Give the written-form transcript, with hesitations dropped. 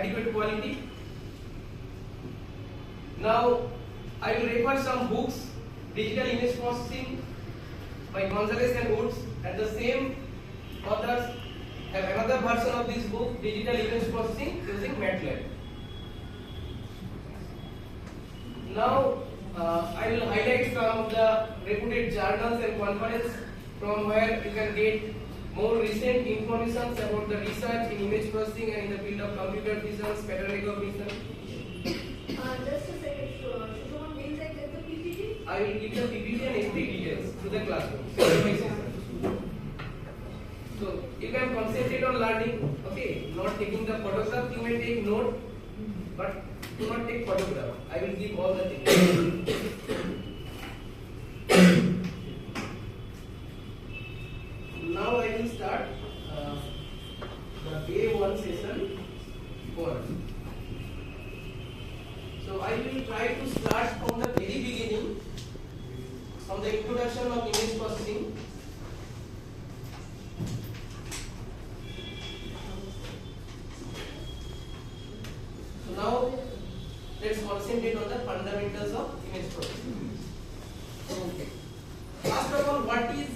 adequate quality. Now I will refer some books, Digital Image Processing by Gonzalez and Woods, and the same authors have another version of this book, Digital Image Processing using MATLAB. Now I will highlight some of the reputed journals and conferences from where you can get more recent information about the research in image processing and in the field of computer vision, pattern recognition. Just a second, Shubham, will I get the PPT? I will give the PPT and every details to the classroom. So you can concentrate on learning, okay, not taking the photograph. You may take note, but do not take photograph. I will give all the things. Now I will start the day 1 session 1. So I will try to start from the very beginning, from the introduction of image processing. So now let's concentrate on the fundamentals of image processing. Okay. First of all, what is